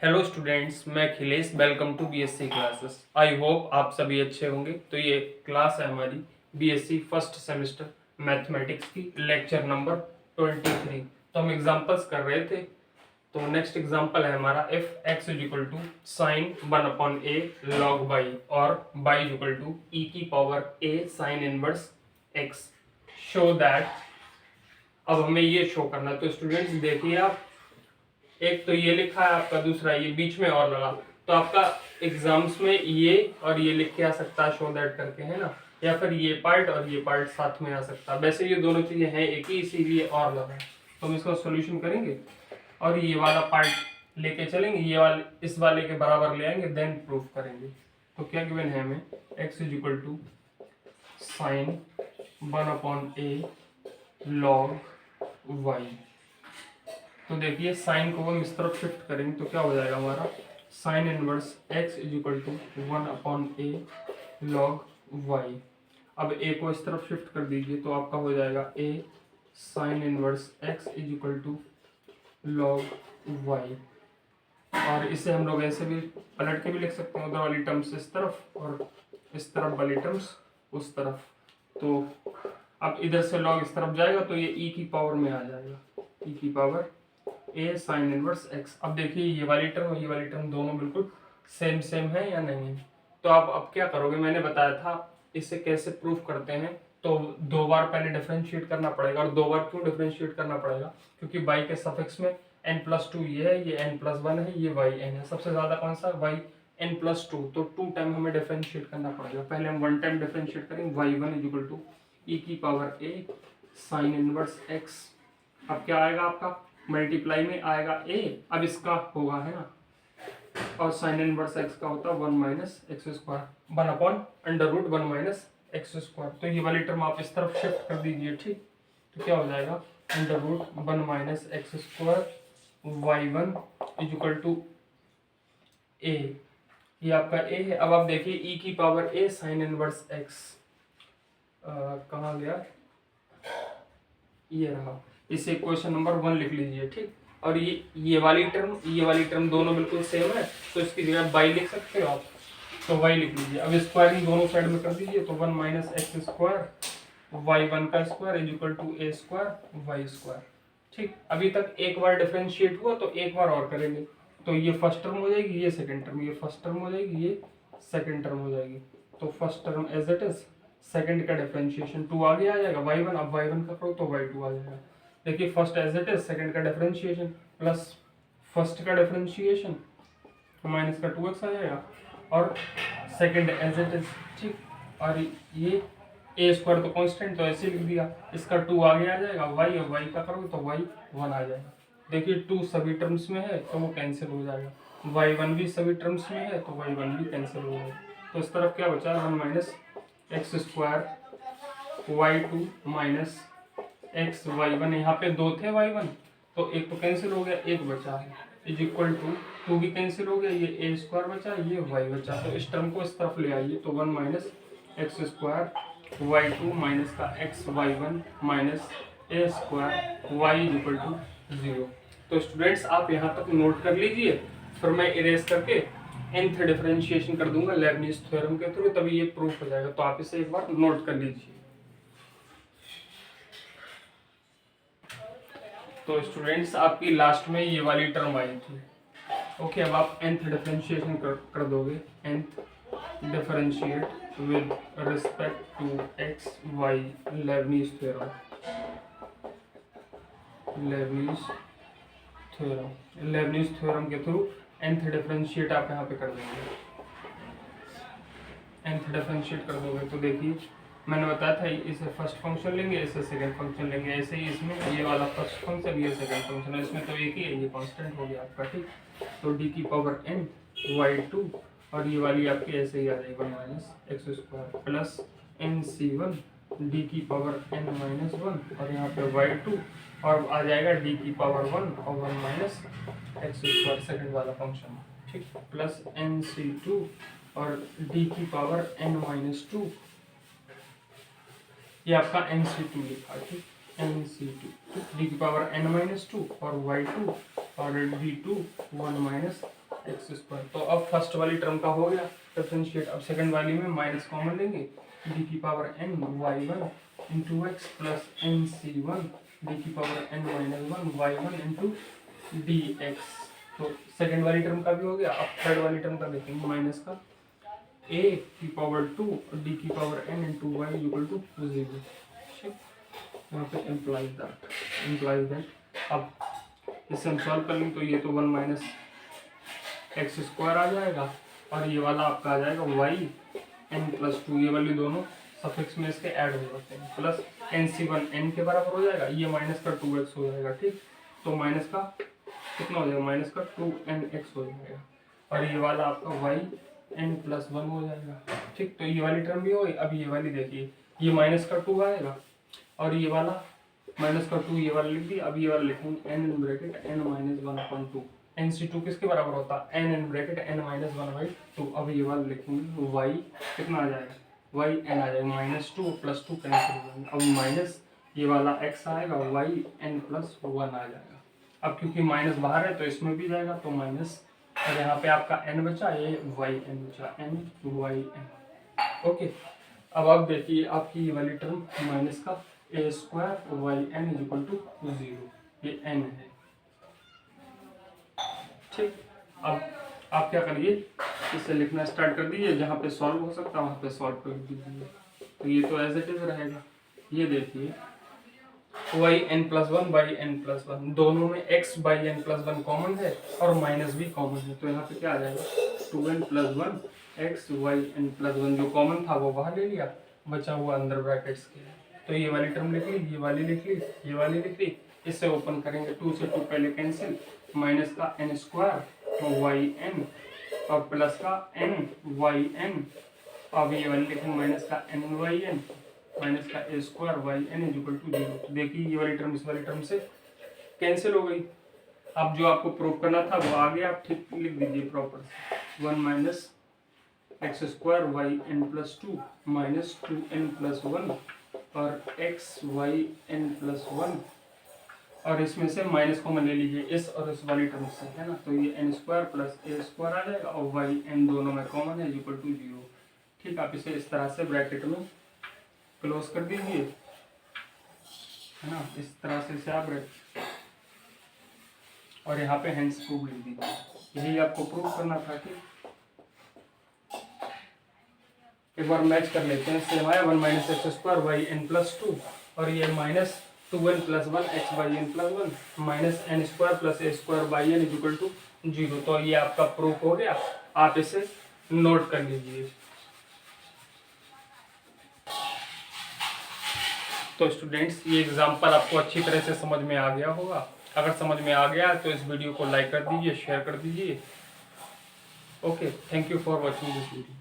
Hello students, मैं Akhilesh. Welcome to BSc classes. I hope आप सभी अच्छे होंगे। तो ये क्लास है हमारी बीएससी फर्स्ट सेमेस्टर मैथमेटिक्स की, लेक्चर नंबर 23। तो हम एग्जांपल्स कर रहे थे। तो नेक्स्ट एग्जांपल है हमारा, if x is equal to sine 1/a log y और y is equal to e की power a sine inverse x, show that. अब हमें ये शो करना है। तो स्टूडेंट्स देखिए, आप एक तो ये लिखा है आपका, दूसरा ये बीच में और लगा। तो आपका एग्जाम्स में ये और ये लिख के आ सकता है, शो दैट करके, है ना। या फिर ये पार्ट और ये पार्ट साथ में आ सकता है। वैसे ये दोनों चीजें हैं एक ही, इसीलिए और लगा। तो हम इसका सोल्यूशन करेंगे और ये वाला पार्ट लेके चलेंगे, ये वाले इस वाले के बराबर ले आएंगे, देन प्रूफ करेंगे। तो क्या गिवन है हमें, x is equal to sine 1/a log y। तो देखिए, साइन को हम इस तरफ शिफ्ट करेंगे तो क्या हो जाएगा हमारा, sine inverse x is equal to 1/a log y। अब a को इस तरफ शिफ्ट कर दीजिए तो आपका हो जाएगा a sine inverse x is equal to log y। और इसे हम लोग ऐसे भी पलट के भी लिख सकते हैं, उधर वाली टर्म्स इस तरफ और इस तरफ वाली टर्म्स उस तरफ। तो अब इधर से log इस तरफ जाएगा तो ये e की पावर में आ जाएगा, e की power a sine inverse x। अब देखिए, ये वाली टर्म और ये वाली टर्म दोनों बिल्कुल सेम सेम है या नहीं है। तो आप अब क्या करोगे, मैंने बताया था इसे कैसे प्रूफ करते हैं। तो दो बार पहले डिफरेंशिएट करना पड़ेगा। और दो बार क्यों डिफरेंशिएट करना पड़ेगा, क्योंकि y के सफिक्स में n+2 ये है, ये n+1 है, ये yn है। सबसे ज्यादा कौन सा, yn+2। तो 2 टाइम हमें डिफरेंशिएट करना पड़ेगा। पहले हम 1 टाइम डिफरेंशिएट करेंगे, y1 is equal to e की power a sine inverse x। अब क्या आएगा आपका, मल्टीप्लाई में आएगा a, अब इसका होगा, है ना। और साइन इनवर्स x का होता है 1 minus x square, 1/√1 minus x square. तो ये वाली टर्म आप इस तरफ शिफ्ट कर दीजिए, ठीक। तो क्या हो जाएगा, √1 minus x square y1 is equal to a। ये आपका a है। अब आप देखिए, e की power a sine inverse x कहाँ गया, ये रहा। इसे इक्वेशन नंबर 1 लिख लीजिए, ठीक। और ये वाली टर्म दोनों बिल्कुल सेम है, तो इसकी जगह y लिख सकते हो आप। तो y लिख लीजिए। अब स्क्वायरिंग दोनों साइड में कर दीजिए, तो 1 माइनस एक्स स्क्वायर y1 का square is equal to a square y square, ठीक। अभी तक एक बार डिफरेंशिएट हुआ, तो एक बार और करेंगे। तो ये फर्स्ट टर्म हो जाएगी, ये सेकंड टर्म, ये फर्स्ट टर्म हो जाएगी, ये सेकंड टर्म हो जाएगी। तो first term as it is, second का डिफरेंशिएशन 2 आगे आ जाएगा, y1। अब y1 का करो तो y2 आ जाएगा। देखिए, first as it is, second का डिफरेंशिएशन प्लस फर्स्ट का डिफरेंशिएशन, माइनस का 2x आ जाएगा, और सेकंड एज इट इज, ठीक। और ये a स्क्वायर तो कांस्टेंट, तो ऐसे लिख दिया। इसका 2 आगे आ जाएगा, y, और y का करोगे तो y1 आ जाएगा। देखिए, 2 सभी टर्म्स में है तो वो कैंसिल हो जाएगा, y1 भी सभी टर्म्स में है तो y1 भी कैंसिल हो जाएगा। तो इस तरफ क्या बचा, 1 minus x square y2 minus x y1। यहाँ पे 2 थे y1, तो एक तो कैंसिल हो गया, एक बचा है, इज इक्वल टू 2 भी कैंसिल हो गया, ये a स्क्वायर बचा, ये y बचा। तो इस टर्म को इस तरफ ले आइए, तो 1 minus x square y2 minus का x y1 minus a square y is equal to 0। तो स्टूडेंट्स, आप यहाँ तक नोट कर लीजिए, फिर मैं इरेज करके nth डिफरेंशिएशन कर दूंगा लेबनीज थ्योरम के थ्रू, तभी ये प्रूफ हो जाएगा। तो आप इसे एक बार नोट कर लीजिए। तो स्टूडेंट्स, आपकी लास्ट में ये वाली टर्म आई थी, ओके। अब आप nth डिफरेंशिएशन कर दोगे, nth differentiate with respect to x y, Leibniz theorem, Leibniz theorem के थ्रू nth डिफरेंशिएट आप यहाँ पे कर देंगे। nth डिफरेंशिएट कर दोगे तो देखिए, मैंने बताया था इसे फर्स्ट फंक्शन लेंगे, इसे सेकंड फंक्शन लेंगे। ऐसे ही इसमें ये वाला फर्स्ट फंक्शन, ये सेकंड फंक्शन है, इसमें तो एक ही है, ये कांस्टेंट हो गया आपका, ठीक। तो d की पावर n y2, और ये वाली आपकी ऐसे ही आ जाएगी 1 minus x square plus nc1 d की पावर n माइनस 1, और यहाँ पे y2, और आ जाएगा d की पावर 1 और 1 माइनस एक्स स्क्वायर, सेकंड वाला फंक्शन, ठीक, प्लस nc2 और d की पावर n माइनस 2, ये आपका nc2 लिखा, ठीक। NC2 d की पावर n माइनस 2 और y2 और d2 1 माइनस एक्स स्क्वायर। तो अब फर्स्ट वाली टर्म का हो गया डिफरेंशिएट। अब सेकंड वाली में माइनस कॉमन लेंगे, d की power n y1 into x plus NC1 d की power n minus 1 y1 into D x. तो सेकेंड वाली टर्म का भी हो गया। अब थर्ड वाली टर्म का देखेंगे, माइनस का a की पावर 2 और d की power n into y equal to 0। यहाँ पे इम्प्लाइज दैट अब इसे हम सॉल्व कर लें तो ये तो 1 माइनस एक्स स्क्वायर आ जाएगा और ये वाला आपका आ जाएगा वाई एन प्लस 2। ये वाली दोनों सफिक्स में इसके ऐड हो जाते हैं, प्लस NC1 n के बराबर हो जाएगा, ये माइनस का 2x हो जाएगा। ठीक, तो माइनस का कितना हो जाएगा, माइनस का 2nx हो जाएगा और ये वाला आपका वाई n प्लस 1 हो जाएगा। ठीक, तो ये वाली टर्म भी हो गई। अब ये वाली देखिए, ये माइनस का 2 आएगा और ये वाला माइनस का 2 ये वाला लिख दिया। अब ये वाला लिखेंगे n in bracket n minus 1/2। NC2 किसके बराबर होता है, n in bracket n minus 1/2। अब ये वाला लिखेंगे y कितना आ जाएगा, y n आ जाएगा, माइनस 2 प्लस 2 कैंसिल हो जाएंगे। अब माइनस ये वाला x आएगा, y n प्लस 1 आ जाएगा। अब क्योंकि माइनस बाहर है तो इसमें भी जाएगा, तो माइनस, और यहाँ पे आपका n बचा, ये y n बचा, n y n। ओके, अब आप देखिए आपकी ये वाली टर्म माइनस का a square y n equal to 0, ये n है। ठीक, अब आप क्या करिए, इसे लिखना स्टार्ट कर दीजिए, जहाँ पे सॉल्व हो सकता है वहाँ पे सॉल्व कर दीजिए। तो ये तो एज इट इज रहेगा। ये देखिए y n plus 1 by n plus 1, दोनों में x by n plus 1 common है और माइनस भी कॉमन है, तो यहाँ पे क्या आ जाएगा 2n plus 1 x y n plus 1। जो कॉमन था वो बाहर ले लिया, बचा हुआ अंदर ब्रैकेट्स के। तो ये वाली टर्म लिख ली, ये वाली लिख ली, ये वाली लिख ली। इससे ओपन करेंगे, 2 से 2 पहले कैंसिल, माइनस का n स्क्वायर वाई एन और प्लस का n वाई एन। अब ये वाली लिखेंगे माइनस का n वाई एन माइनस का a square y n equal to 0। देखिए ये वाली टर्म इस वाली टर्म से कैंसिल हो गई। अब जो आपको प्रूव करना था वो आ गया, आप ठीक लिख दीजिए प्रॉपर से, 1 minus x square y n plus 2 minus 2n plus 1 और एक्स वाई एन प्लस 1, और इसमें से माइनस कॉमन ले लीजिए इस और इस वाली टर्म से, है ना। तो ये n square plus a square आ जाएगा और वाई एन दोनों में कॉमन है इक्वल टू 0। ठीक, आप इसे इस तरह से ब्रैकेट में क्लोज कर दीजिए, है ना, इस तरह से इसे आप और यहाँ पे हैंड्स प्रूव लिख दीजिए। यही आपको प्रूव करना था। ठीक, एक बार मैच कर लेते हैं। सेम आया 1 minus x square y n plus 2 और ये minus 2n plus 1 x y n plus 1 minus n square plus a square y n equal to 0। तो ये आपका प्रूफ हो गया, आप इसे नोट कर लीजिए। तो स्टूडेंट्स, ये एग्जाम्पल आपको अच्छी तरह से समझ में आ गया होगा। अगर समझ में आ गया तो इस वीडियो को लाइक कर दीजिए, शेयर कर दीजिए। Okay, thank you for watching this video.